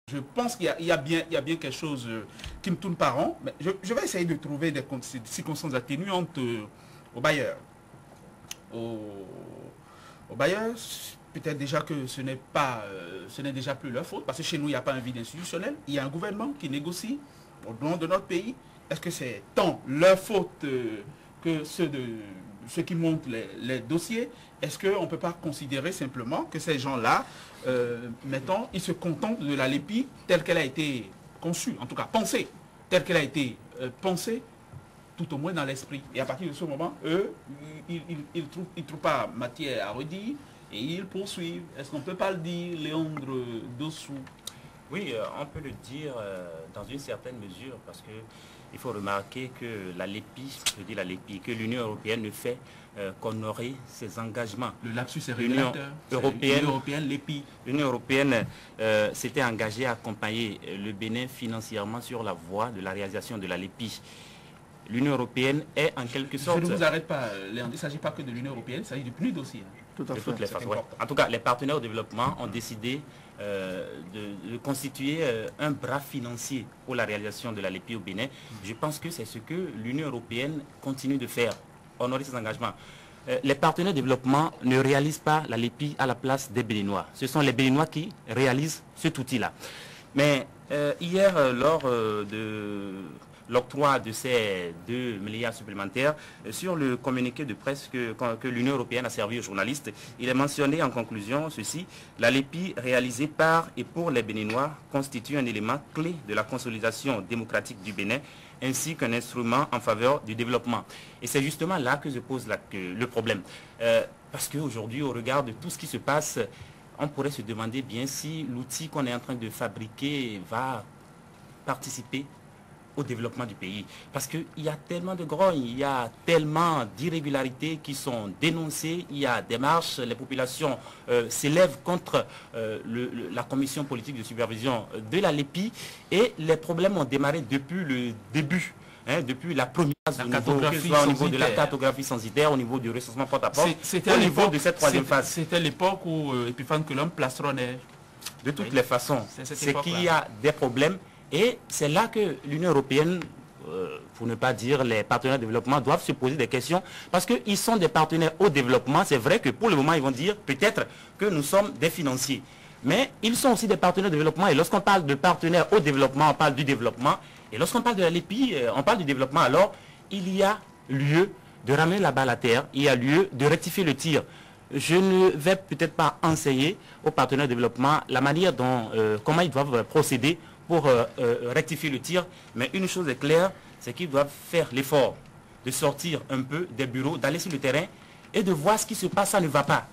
Je pense qu'il y a bien quelque chose qui me tourne pas rond, mais je vais essayer de trouver des circonstances atténuantes aux bailleurs. Aux bailleurs, peut-être déjà que ce n'est déjà plus leur faute, parce que chez nous, il n'y a pas un vide institutionnel, il y a un gouvernement qui négocie au nom de notre pays. Est-ce que c'est tant leur faute que ceux qui montent les dossiers? Est-ce qu'on ne peut pas considérer simplement que ces gens-là, mettons, ils se contentent de la LEPI telle qu'elle a été conçue, en tout cas pensée, telle qu'elle a été pensée, tout au moins dans l'esprit. Et à partir de ce moment, eux, ils trouvent pas matière à redire et ils poursuivent. Est-ce qu'on ne peut pas le dire, Léandre Dossou? Oui, on peut le dire dans une certaine mesure, parce que il faut remarquer que la LEPI, je dis la LEPI, que l'Union européenne ne fait qu'honorer ses engagements. Le lapsus est révélateur. L'Union européenne, l'EPI. L'Union européenne s'était engagée à accompagner le Bénin financièrement sur la voie de la réalisation de la LEPI. L'Union européenne est en quelque sorte... Je ne vous arrête pas, Léandre, il ne s'agit pas que de l'Union européenne, il s'agit du PNUD aussi. Tout à fait. De toutes les façons, ouais. En tout cas, les partenaires au développement ont décidé de constituer un bras financier pour la réalisation de la LEPI au Bénin. Je pense que c'est ce que l'Union européenne continue de faire, honorer ses engagements. Les partenaires au développement ne réalisent pas la LEPI à la place des Béninois. Ce sont les Béninois qui réalisent cet outil-là. Mais hier, lors de l'octroi de ces 2 milliards supplémentaires, sur le communiqué de presse que l'Union européenne a servi aux journalistes, il est mentionné en conclusion ceci: la LEPI réalisée par et pour les Béninois constitue un élément clé de la consolidation démocratique du Bénin, ainsi qu'un instrument en faveur du développement. Et c'est justement là que se pose le problème. Parce qu'aujourd'hui, au regard de tout ce qui se passe, on pourrait se demander bien si l'outil qu'on est en train de fabriquer va participer au développement du pays. Parce qu'il y a tellement de grognes, il y a tellement d'irrégularités qui sont dénoncées, il y a des marches, les populations s'élèvent contre la commission politique de supervision de la LEPI, et les problèmes ont démarré depuis le début. Depuis la première phase, au niveau de la cartographie censitaire, au niveau du recensement porte-à-porte, au niveau de cette troisième phase. C'était l'époque où Epiphane Colomb plastronnait. De toutes les façons, c'est qu'il y a des problèmes. Et c'est là que l'Union européenne, pour ne pas dire les partenaires de développement, doivent se poser des questions. Parce qu'ils sont des partenaires au développement. C'est vrai que pour le moment, ils vont dire peut-être que nous sommes des financiers. Mais ils sont aussi des partenaires de développement. Et lorsqu'on parle de partenaires au développement, on parle du développement. Et lorsqu'on parle de la LEPI, on parle du développement. Alors, il y a lieu de ramener la balle à terre. Il y a lieu de rectifier le tir. Je ne vais peut-être pas enseigner aux partenaires de développement la manière dont, comment ils doivent procéder pour rectifier le tir, mais une chose est claire, c'est qu'ils doivent faire l'effort de sortir un peu des bureaux, d'aller sur le terrain et de voir ce qui se passe, ça ne va pas.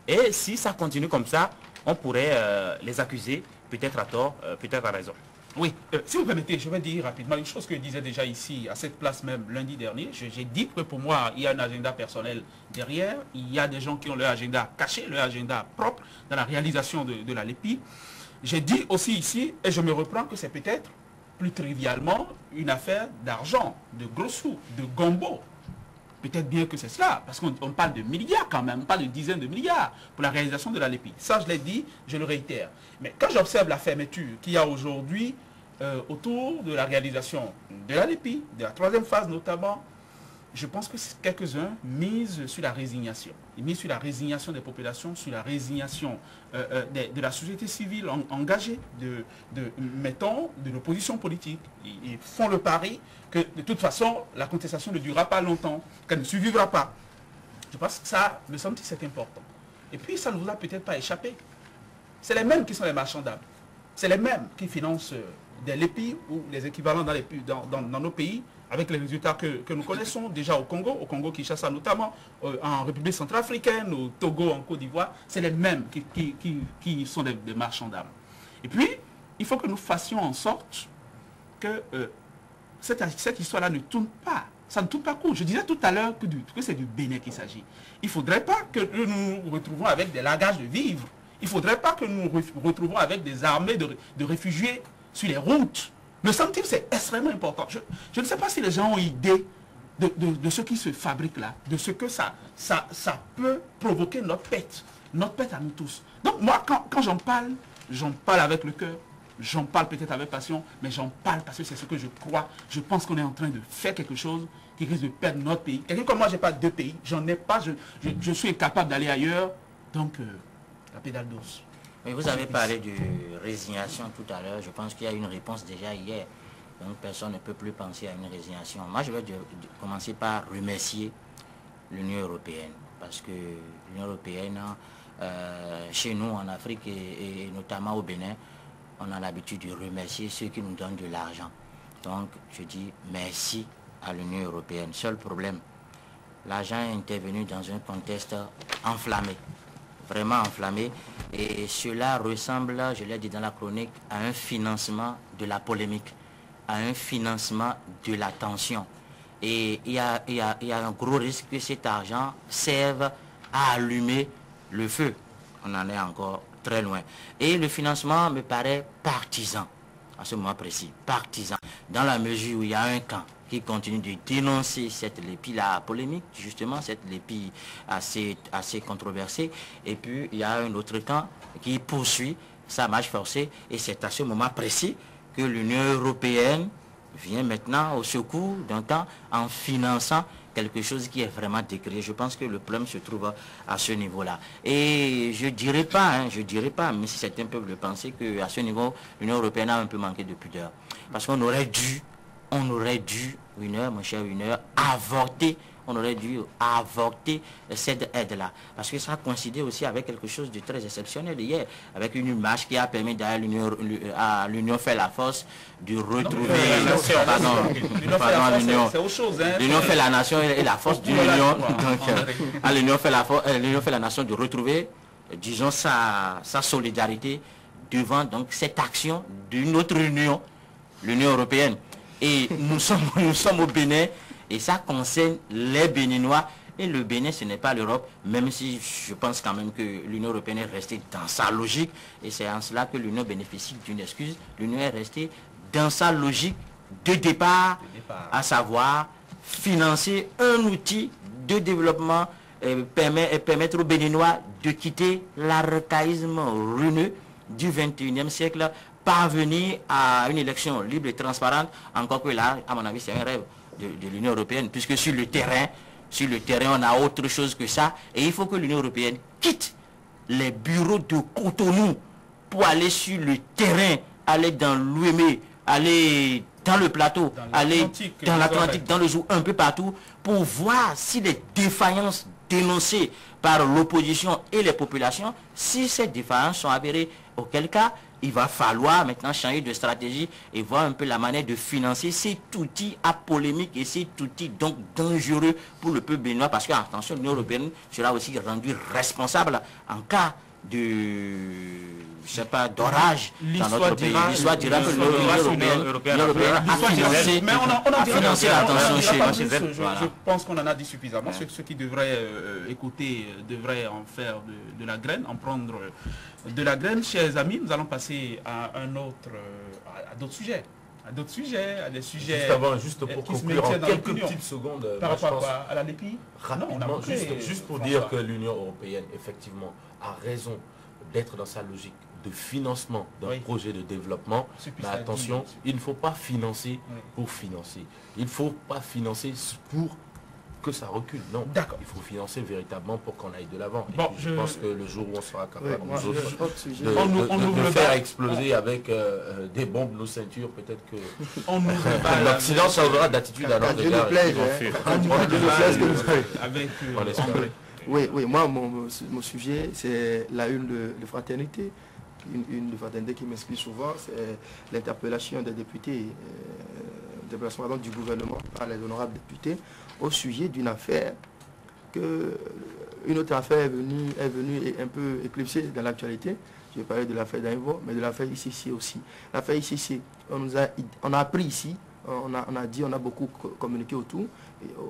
Et si ça continue comme ça, on pourrait les accuser, peut-être à tort, peut-être à raison. Oui, si vous permettez, je vais dire rapidement une chose que je disais déjà ici, à cette place même, lundi dernier. J'ai dit que pour moi, il y a un agenda personnel derrière, il y a des gens qui ont leur agenda caché, leur agenda propre dans la réalisation de la LEPI. J'ai dit aussi ici, et je me reprends, que c'est peut-être plus trivialement une affaire d'argent, de gros sous, de gombo. Peut-être bien que c'est cela, parce qu'on parle de milliards quand même, on parle de dizaines de milliards pour la réalisation de la LEPI. Ça, je l'ai dit, je le réitère. Mais quand j'observe la fermeture qu'il y a aujourd'hui autour de la réalisation de la LEPI, de la troisième phase notamment, je pense que quelques-uns misent sur la résignation. Ils misent sur la résignation des populations, sur la résignation de la société civile engagée, mettons, de l'opposition politique. Ils font le pari que de toute façon, la contestation ne durera pas longtemps, qu'elle ne survivra pas. Je pense que ça, me semble-t-il, c'est important. Et puis, ça ne vous a peut-être pas échappé. C'est les mêmes qui sont les marchands d'armes. C'est les mêmes qui financent des LEPI ou les équivalents dans nos pays, avec les résultats que nous connaissons déjà au Congo Kinshasa notamment, en République centrafricaine, au Togo, en Côte d'Ivoire. C'est les mêmes qui sont des marchands d'armes. Et puis, il faut que nous fassions en sorte que cette histoire-là ne tourne pas. Ça ne tourne pas court. Je disais tout à l'heure que c'est du Bénin qu'il s'agit. Il ne faudrait pas que nous nous retrouvons avec des lagages de vivres. Il ne faudrait pas que nous nous retrouvons avec des armées de réfugiés sur les routes. Me semble-t-il, c'est extrêmement important. Je ne sais pas si les gens ont idée de ce qui se fabrique là, de ce que ça peut provoquer notre pète à nous tous. Donc moi, quand j'en parle avec le cœur. j'en parle peut-être avec passion, mais j'en parle parce que c'est ce que je crois. Je pense qu'on est en train de faire quelque chose qui risque de perdre notre pays. Quelqu'un comme moi, j'ai pas 2 pays, j'en ai pas, je suis incapable d'aller ailleurs, donc la pédale douce. Mais vous avez parlé de résignation tout à l'heure, je pense qu'il y a une réponse déjà hier, donc personne ne peut plus penser à une résignation. Moi je vais commencer par remercier l'Union européenne, parce que l'Union européenne, chez nous en Afrique et notamment au Bénin, on a l'habitude de remercier ceux qui nous donnent de l'argent. Donc je dis merci à l'Union européenne. Seul problème, l'argent est intervenu dans un contexte enflammé, vraiment enflammé, et cela ressemble, je l'ai dit dans la chronique, à un financement de la polémique, à un financement de la tension. Et il y a un gros risque que cet argent serve à allumer le feu. On en est encore très loin. Et le financement me paraît partisan, à ce moment précis, partisan, dans la mesure où il y a un camp qui continue de dénoncer cette lépie-là polémique, justement, cette lépie assez controversée, et puis il y a un autre camp qui poursuit sa marche forcée, et c'est à ce moment précis que l'Union européenne vient maintenant au secours d'un camp en finançant quelque chose qui est vraiment décrié. Je pense que le problème se trouve à ce niveau-là. Et je dirais pas, mais si certains peuvent le penser, qu'à ce niveau, l'Union européenne a un peu manqué de pudeur. Parce qu'on aurait dû, mon cher Winner, avorter cette aide-là. Parce que ça a coïncidé aussi avec quelque chose de très exceptionnel hier, avec une marche qui a permis à l'Union fait la force de retrouver... L'Union fait la nation et la force de l'Union. L'Union fait la nation de retrouver, disons, sa solidarité devant donc cette action d'une autre union, l'Union européenne. Et nous sommes au Bénin, et ça concerne les Béninois. Et le Bénin, ce n'est pas l'Europe, même si je pense quand même que l'Union européenne est restée dans sa logique. Et c'est en cela que l'Union bénéficie d'une excuse. L'Union est restée dans sa logique de départ, à savoir financer un outil de développement et permettre aux Béninois de quitter l'archaïsme ruineux du 21e siècle, parvenir à une élection libre et transparente, encore que là, à mon avis, c'est un rêve de l'Union européenne, puisque sur le terrain, on a autre chose que ça, et il faut que l'Union européenne quitte les bureaux de Cotonou pour aller sur le terrain, aller dans l'Ouémé, aller dans le plateau, aller dans l'Atlantique, dans le Zou, un peu partout, pour voir si les défaillances dénoncées par l'opposition et les populations, si ces défaillances sont avérées, auquel cas, il va falloir maintenant changer de stratégie et voir un peu la manière de financer cet outil à polémique et cet outil donc dangereux pour le peuple béninois, parce que, attention, l'Union européenne sera aussi rendue responsable en cas de, je sais pas, d'orage dans notre pays. L'histoire dira que l'Union européenne a financé l'attention chez nous. Je pense qu'on en a dit suffisamment. Ceux qui devraient écouter devraient en faire de la graine, en prendre de la graine. Chers amis, nous allons passer à d'autres sujets. À des sujets juste pour conclure en quelques petites secondes par rapport à la LEPI. Rapidement, juste pour dire que l'Union européenne effectivement a raison d'être dans sa logique de financement d'un projet de développement. Mais attention, il ne faut pas financer pour financer. Il ne faut pas financer pour que ça recule. Non, il faut financer véritablement pour qu'on aille de l'avant. Bon, je pense que le jour où on sera capable de faire exploser avec des bombes nos ceintures, peut-être que l'Occident changera d'attitude à notre égard. Oui, moi, mon sujet, c'est la une de fraternité. Une de fraternité qui m'explique souvent, c'est l'interpellation des députés, du gouvernement par les honorables députés au sujet d'une affaire une autre affaire est venue et un peu éclipsée dans l'actualité. Je vais parler de l'affaire d'Invo, mais de l'affaire ICC aussi. L'affaire ICC, on a appris ici, on a beaucoup communiqué autour.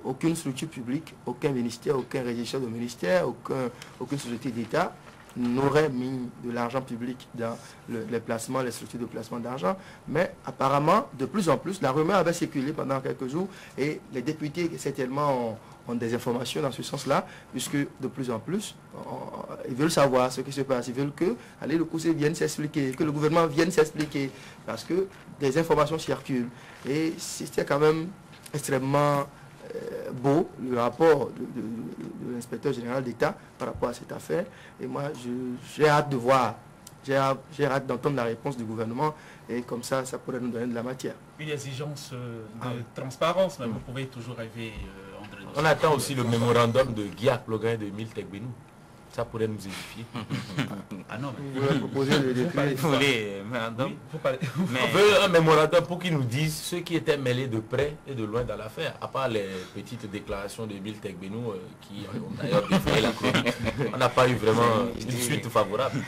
Aucune structure publique, aucun ministère, aucun régisseur de ministère, aucune société d'État n'aurait mis de l'argent public dans les placements, les structures de placement d'argent. Mais apparemment, de plus en plus, la rumeur avait circulé pendant quelques jours et les députés certainement ont des informations dans ce sens-là, puisque de plus en plus, ils veulent savoir ce qui se passe. Ils veulent que le Conseil vienne s'expliquer, que le gouvernement vienne s'expliquer, parce que des informations circulent. Et c'était quand même extrêmement beau, le rapport de l'inspecteur général d'État par rapport à cette affaire. Et moi, j'ai hâte de voir, j'ai hâte d'entendre la réponse du gouvernement, et comme ça pourrait nous donner de la matière. Une exigence de transparence, mais vous pouvez toujours rêver, André. On attend aussi le mémorandum de Guillaume Ploguin de Emile Tekbenou. Ça pourrait nous édifier. Ah non, Vous voulez proposer le décret. Vous voulez mémorandum? On veut un mémorandum pour qu'ils nous disent ceux qui étaient mêlés de près et de loin dans l'affaire, à part les petites déclarations d'Emile Tekbenou qui ont d'ailleurs défrayé la chronique. On n'a pas eu vraiment une suite favorable.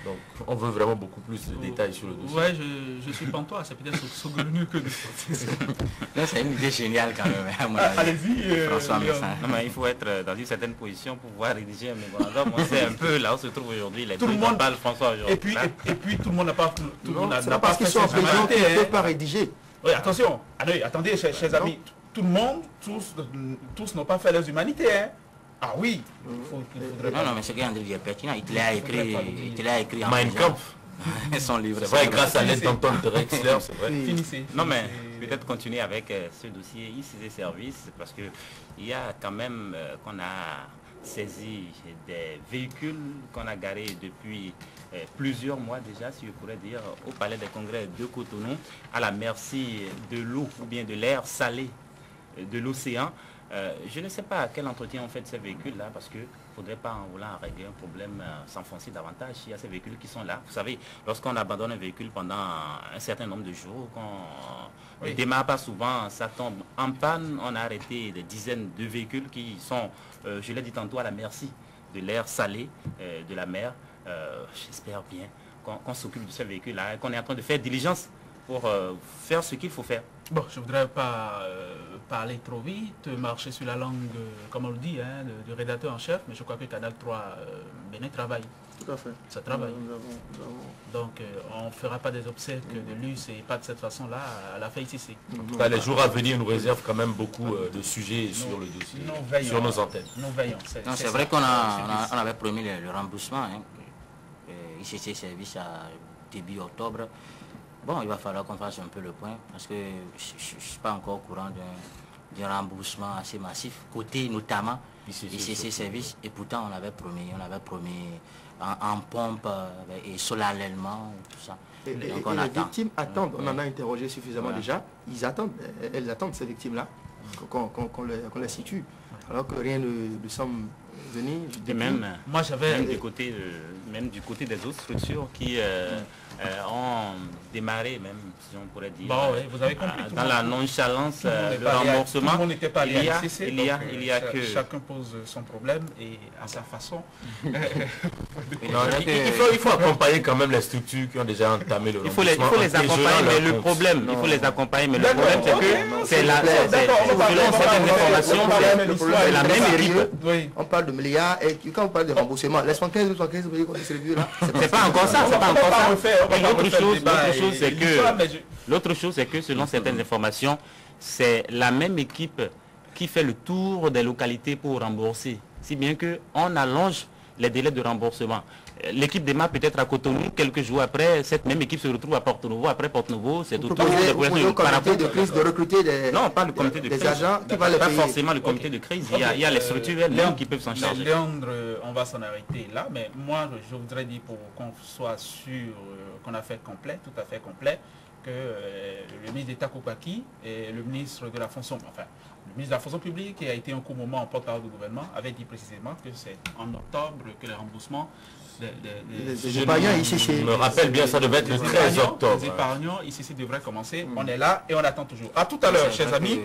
Donc on veut vraiment beaucoup plus de détails sur le dossier. Ouais, je suis pantois, c'est peut-être saugrenu que de... C'est une idée géniale quand même. Allez-y, François Messin. Non, mais il faut être dans une certaine position pour pouvoir rédiger un mémorandum. On sait un peu là où se trouve aujourd'hui les tout le monde parle François aujourd'hui. Et puis tout le monde n'a pas parce qu'ils sont en prison qu'ils ne peuvent pas rédiger. Oui, attention. Attendez, chers amis, tout le monde, tous n'ont pas fait leurs humanités. Hein. Ah oui. Non, mais ce qu'André dit est pertinent. Il l'a écrit en Mein Kampf. son livre. C'est vrai, grâce à l'aide d'Anton Drexler, c'est vrai. Finissez. Non, mais peut-être continuer avec ce dossier ICC Services, parce que il y a quand même qu'on a saisi des véhicules qu'on a garés depuis plusieurs mois déjà, si je pourrais dire, au Palais des Congrès de Cotonou, à la merci de l'eau ou bien de l'air salé de l'océan. Je ne sais pas quel entretien on fait de ces véhicules-là, parce qu'il ne faudrait pas, en voulant régler un problème, s'enfoncer davantage. Il y a ces véhicules qui sont là. Vous savez, lorsqu'on abandonne un véhicule pendant un certain nombre de jours, qu'on ne démarre pas souvent, ça tombe en panne. On a arrêté des dizaines de véhicules qui sont, je l'ai dit tantôt, à la merci de l'air salé de la mer. J'espère bien qu'on s'occupe de ces véhicules-là, qu'on est en train de faire diligence pour faire ce qu'il faut faire. Bon, je ne voudrais pas parler trop vite, marcher sur la langue, comme on le dit, hein, du rédacteur en chef, mais je crois que Canal 3 Bénin travaille. Tout à fait. Ça travaille. Donc, on ne fera pas des obsèques de luxe et pas de cette façon-là à la FICC. Les jours à venir nous réservent quand même beaucoup de sujets sur le dossier, sur nos antennes. Nous veillons. C'est vrai qu'on avait promis le remboursement. Hein, ICC Service à début octobre. Bon, il va falloir qu'on fasse un peu le point, parce que je ne suis pas encore au courant d'un remboursement assez massif, côté notamment ICC Service, et pourtant on avait promis en pompe et solennellement, tout ça. Et les victimes attendent, on en a interrogé suffisamment déjà, elles attendent ces victimes-là, qu'on les situe, alors que rien ne semble venir. Et même, moi j'avais du côté des autres structures qui ont démarré, même si on pourrait dire, bon, ouais, vous avez compris, dans la nonchalance, le remboursement. Tout le monde n'était pas allé à l'ICC, il y a que... Chacun pose son problème et à sa façon. Il faut accompagner quand même les structures qui ont déjà entamé le remboursement. Il faut les accompagner, mais le problème, c'est que c'est selon certaines informations, c'est la même équipe. On parle de milliards et quand on parle de remboursement, les 75 millions qu'on distribue là, c'est pas encore ça, c'est pas encore ça. L'autre chose, c'est que selon certaines informations, c'est la même équipe qui fait le tour des localités pour rembourser. Si bien qu'on allonge les délais de remboursement. L'équipe démarre peut-être à Cotonou, quelques jours après, cette même équipe se retrouve à Porto-Novo. Après Porto-Novo, c'est autour des comité de crise de recruter des agents qui vont les payer. Pas forcément le comité de crise, il y a les structures elles-mêmes qui peuvent s'en charger. Léandre, on va s'en arrêter là, mais moi je voudrais dire, pour qu'on soit sûr qu'on a fait complet, tout à fait complet, que le ministre d'État Koupaki et le ministre de la fonction, le ministre de la fonction publique, qui a été en court moment en porte-parole du gouvernement, avait dit précisément que c'est en octobre que les remboursements des épargnants ici, je me rappelle bien, ça devait être le 13 octobre. Les épargnants ici devraient commencer. On est là et on attend toujours. À tout à l'heure, chers amis.